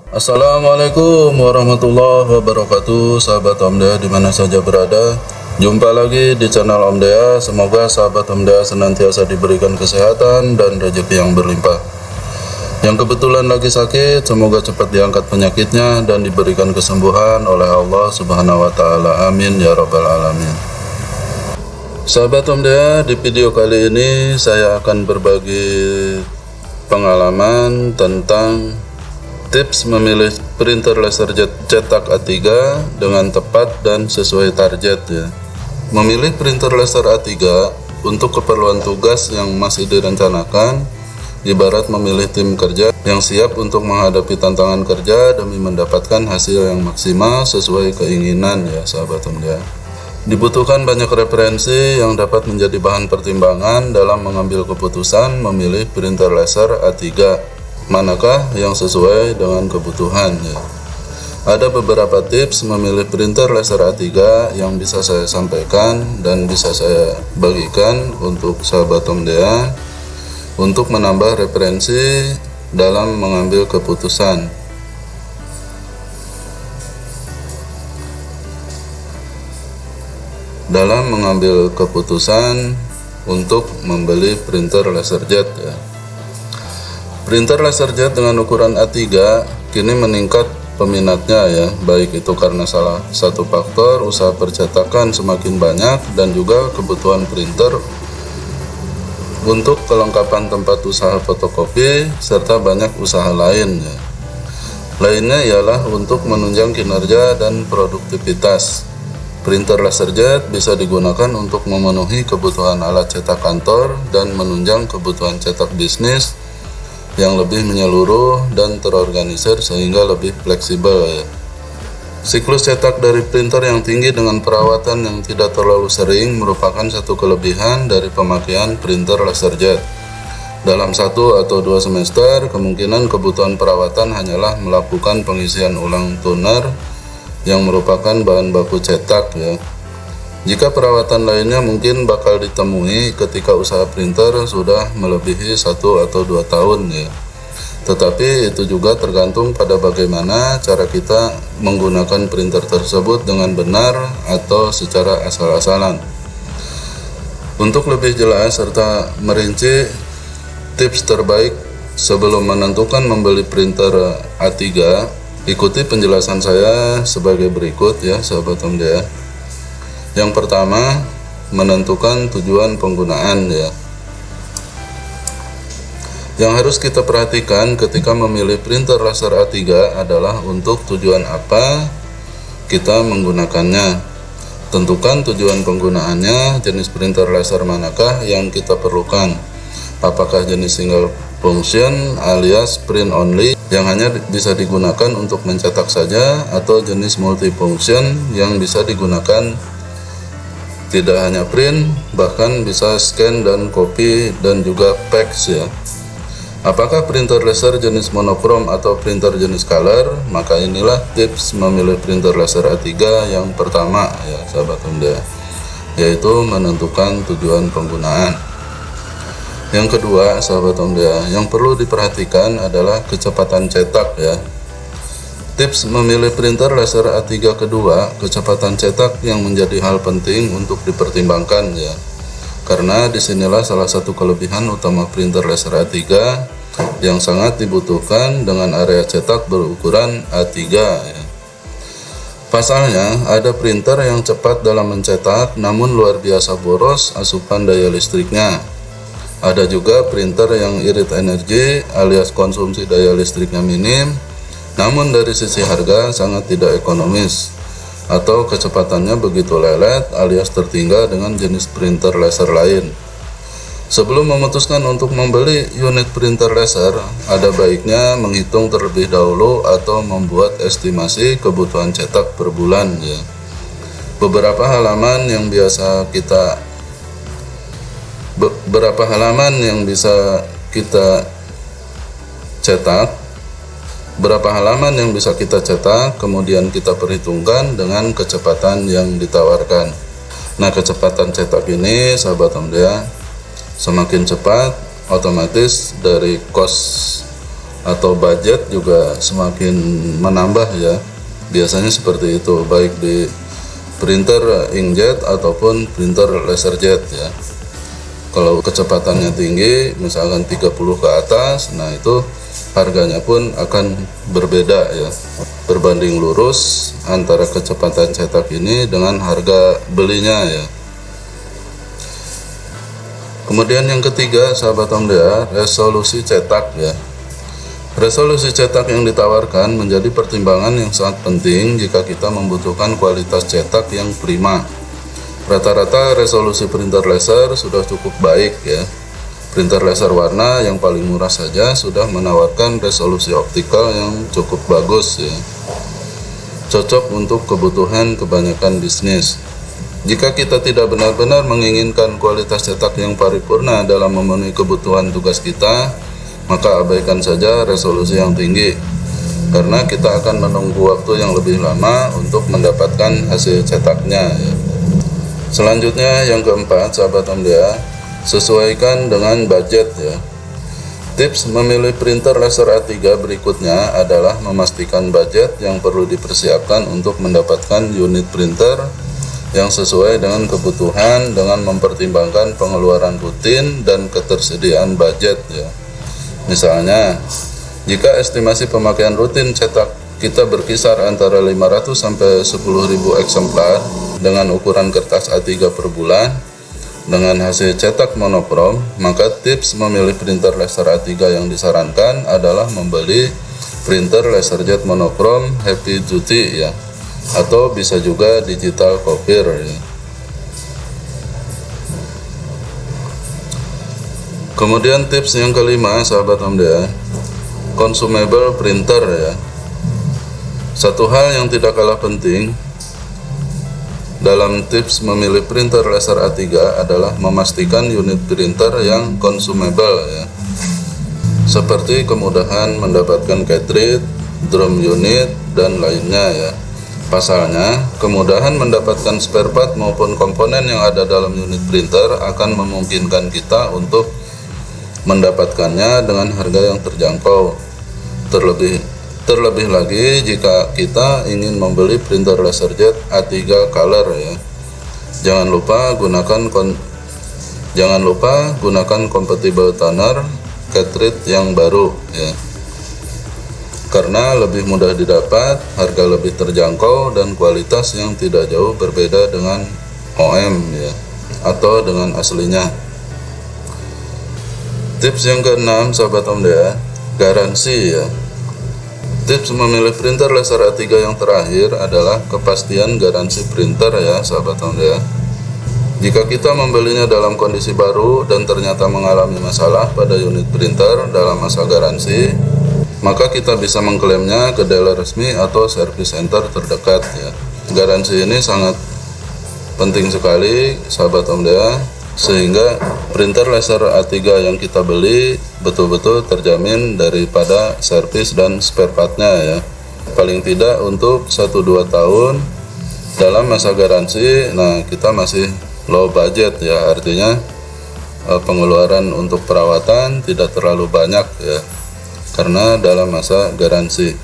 Assalamualaikum warahmatullahi wabarakatuh, sahabat Om Dea dimana saja berada. Jumpa lagi di channel Om Dea. Semoga sahabat Om Dea senantiasa diberikan kesehatan dan rezeki yang berlimpah. Yang kebetulan lagi sakit, semoga cepat diangkat penyakitnya dan diberikan kesembuhan oleh Allah Subhanahu wa Ta'ala. Amin ya Rabbal 'Alamin. Sahabat Om Dea, di video kali ini saya akan berbagi pengalaman tentang tips memilih printer laser cetak A3 dengan tepat dan sesuai target ya. Memilih printer laser A3 untuk keperluan tugas yang masih direncanakan ibarat memilih tim kerja yang siap untuk menghadapi tantangan kerja demi mendapatkan hasil yang maksimal sesuai keinginan ya sahabat Om Dea. Dibutuhkan banyak referensi yang dapat menjadi bahan pertimbangan dalam mengambil keputusan memilih printer laser A3 manakah yang sesuai dengan kebutuhan ya. Ada beberapa tips memilih printer laser A3 yang bisa saya sampaikan dan bisa saya bagikan untuk sahabat Om Dea untuk menambah referensi dalam mengambil keputusan. Dalam mengambil keputusan untuk membeli printer laser jet ya. Printer laser jet dengan ukuran A3 kini meningkat peminatnya ya, baik itu karena salah satu faktor usaha percetakan semakin banyak dan juga kebutuhan printer untuk kelengkapan tempat usaha fotokopi serta banyak usaha lain ya. Lainnya ialah untuk menunjang kinerja dan produktivitas. Printer laser jet bisa digunakan untuk memenuhi kebutuhan alat cetak kantor dan menunjang kebutuhan cetak bisnis yang lebih menyeluruh dan terorganisir sehingga lebih fleksibel ya. Siklus cetak dari printer yang tinggi dengan perawatan yang tidak terlalu sering merupakan satu kelebihan dari pemakaian printer laser jet. Dalam 1 atau 2 semester, kemungkinan kebutuhan perawatan hanyalah melakukan pengisian ulang toner yang merupakan bahan baku cetak ya. Jika perawatan lainnya mungkin bakal ditemui ketika usaha printer sudah melebihi 1 atau 2 tahun ya. Tetapi itu juga tergantung pada bagaimana cara kita menggunakan printer tersebut dengan benar atau secara asal-asalan. Untuk lebih jelas serta merinci tips terbaik sebelum menentukan membeli printer A3, ikuti penjelasan saya sebagai berikut ya sahabat Om Dea. Yang pertama, menentukan tujuan penggunaan ya. Yang harus kita perhatikan ketika memilih printer laser A3 adalah untuk tujuan apa kita menggunakannya. Tentukan tujuan penggunaannya, jenis printer laser manakah yang kita perlukan. Apakah jenis single function alias print only yang hanya bisa digunakan untuk mencetak saja, atau jenis multifunction yang bisa digunakan tidak hanya print, bahkan bisa scan dan copy dan juga fax ya. Apakah printer laser jenis monokrom atau printer jenis color? Maka inilah tips memilih printer laser A3 yang pertama ya sahabat Om Dea, yaitu menentukan tujuan penggunaan. Yang kedua sahabat Om Dea, yang perlu diperhatikan adalah kecepatan cetak ya. Tips memilih printer laser A3 kedua, kecepatan cetak yang menjadi hal penting untuk dipertimbangkan ya. Karena disinilah salah satu kelebihan utama printer laser A3 yang sangat dibutuhkan dengan area cetak berukuran A3 ya. Pasalnya, ada printer yang cepat dalam mencetak namun luar biasa boros asupan daya listriknya. Ada juga printer yang irit energi alias konsumsi daya listriknya minim, namun dari sisi harga sangat tidak ekonomis, atau kecepatannya begitu lelet alias tertinggal dengan jenis printer laser lain. Sebelum memutuskan untuk membeli unit printer laser, ada baiknya menghitung terlebih dahulu atau membuat estimasi kebutuhan cetak per bulan ya. Beberapa halaman yang bisa kita cetak, berapa halaman yang bisa kita cetak, kemudian kita perhitungkan dengan kecepatan yang ditawarkan. Nah, kecepatan cetak ini sahabat Om Dea, semakin cepat otomatis dari cost atau budget juga semakin menambah ya. Biasanya seperti itu, baik di printer inkjet ataupun printer laserjet ya. Kalau kecepatannya tinggi, misalkan 30 ke atas, nah itu harganya pun akan berbeda ya, berbanding lurus antara kecepatan cetak ini dengan harga belinya ya. Kemudian yang ketiga, sahabat OMDA, resolusi cetak ya. Resolusi cetak yang ditawarkan menjadi pertimbangan yang sangat penting jika kita membutuhkan kualitas cetak yang prima. Rata-rata resolusi printer laser sudah cukup baik ya. Printer laser warna yang paling murah saja sudah menawarkan resolusi optikal yang cukup bagus ya. Cocok untuk kebutuhan kebanyakan bisnis. Jika kita tidak benar-benar menginginkan kualitas cetak yang paripurna dalam memenuhi kebutuhan tugas kita, maka abaikan saja resolusi yang tinggi, karena kita akan menunggu waktu yang lebih lama untuk mendapatkan hasil cetaknya ya. Selanjutnya yang keempat, sahabat OMDA, sesuaikan dengan budget ya. Tips memilih printer laser A3 berikutnya adalah memastikan budget yang perlu dipersiapkan untuk mendapatkan unit printer yang sesuai dengan kebutuhan dengan mempertimbangkan pengeluaran rutin dan ketersediaan budget ya. Misalnya, jika estimasi pemakaian rutin cetak kita berkisar antara 500 sampai 10.000 eksemplar dengan ukuran kertas A3 per bulan dengan hasil cetak monokrom, maka tips memilih printer laser A3 yang disarankan adalah membeli printer laserjet monokrom heavy duty ya, atau bisa juga digital copier ya. Kemudian tips yang kelima, sahabat OMDA, consumable printer ya. Satu hal yang tidak kalah penting dalam tips memilih printer laser A3 adalah memastikan unit printer yang consumable ya. Seperti kemudahan mendapatkan cartridge, drum unit, dan lainnya ya. Pasalnya, kemudahan mendapatkan spare part maupun komponen yang ada dalam unit printer akan memungkinkan kita untuk mendapatkannya dengan harga yang terjangkau. Terlebih lagi jika kita ingin membeli printer laserjet A3 color ya. Jangan lupa gunakan compatible toner cartridge yang baru ya. Karena lebih mudah didapat, harga lebih terjangkau, dan kualitas yang tidak jauh berbeda dengan OM ya, atau dengan aslinya. Tips yang keenam, sahabat OMDA, garansi ya. Tips memilih printer laser A3 yang terakhir adalah kepastian garansi printer ya, sahabat OMDA. Jika kita membelinya dalam kondisi baru dan ternyata mengalami masalah pada unit printer dalam masa garansi, maka kita bisa mengklaimnya ke dealer resmi atau service center terdekat ya. Garansi ini sangat penting sekali, sahabat OMDA, sehingga printer laser A3 yang kita beli betul-betul terjamin daripada servis dan spare partnya ya. Paling tidak untuk 1-2 tahun dalam masa garansi. Nah, kita masih low budget ya, artinya pengeluaran untuk perawatan tidak terlalu banyak ya, karena dalam masa garansi.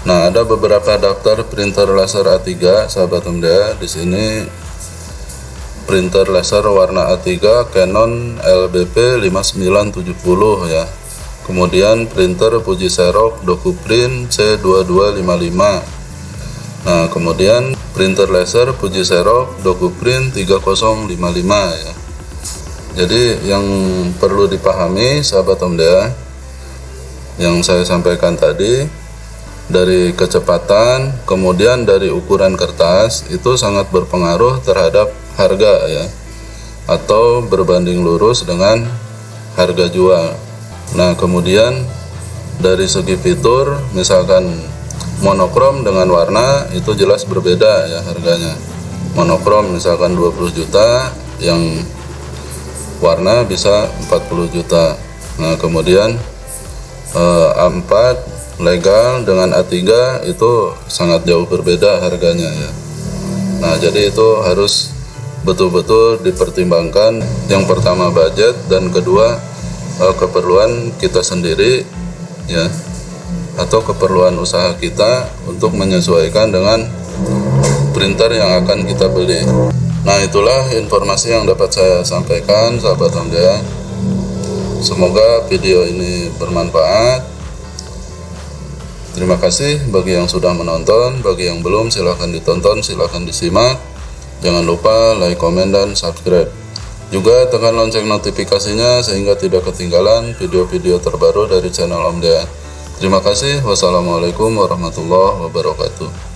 Nah, ada beberapa daftar printer laser A3, sahabat OMDA. Di sini printer laser warna A3 Canon LBP 5970 ya. Kemudian printer Fuji Xerox DokuPrint C2255. Nah, kemudian printer laser Fuji Xerox DokuPrint 3055 ya. Jadi yang perlu dipahami, sahabat OMDA, yang saya sampaikan tadi, dari kecepatan, kemudian dari ukuran kertas, itu sangat berpengaruh terhadap harga ya, atau berbanding lurus dengan harga jual. Nah, kemudian dari segi fitur, misalkan monokrom dengan warna itu jelas berbeda ya harganya. Monokrom misalkan 20 juta, yang warna bisa 40 juta. Nah, kemudian A4 legal dengan A3 itu sangat jauh berbeda harganya ya. Nah, jadi itu harus betul-betul dipertimbangkan. Yang pertama budget, dan kedua keperluan kita sendiri ya, atau keperluan usaha kita untuk menyesuaikan dengan printer yang akan kita beli. Nah, itulah informasi yang dapat saya sampaikan, sahabat Omdea. Semoga video ini bermanfaat. Terima kasih bagi yang sudah menonton, bagi yang belum silahkan ditonton, silahkan disimak. Jangan lupa like, komen, dan subscribe. Juga tekan lonceng notifikasinya sehingga tidak ketinggalan video-video terbaru dari channel Omdea. Terima kasih. Wassalamualaikum warahmatullahi wabarakatuh.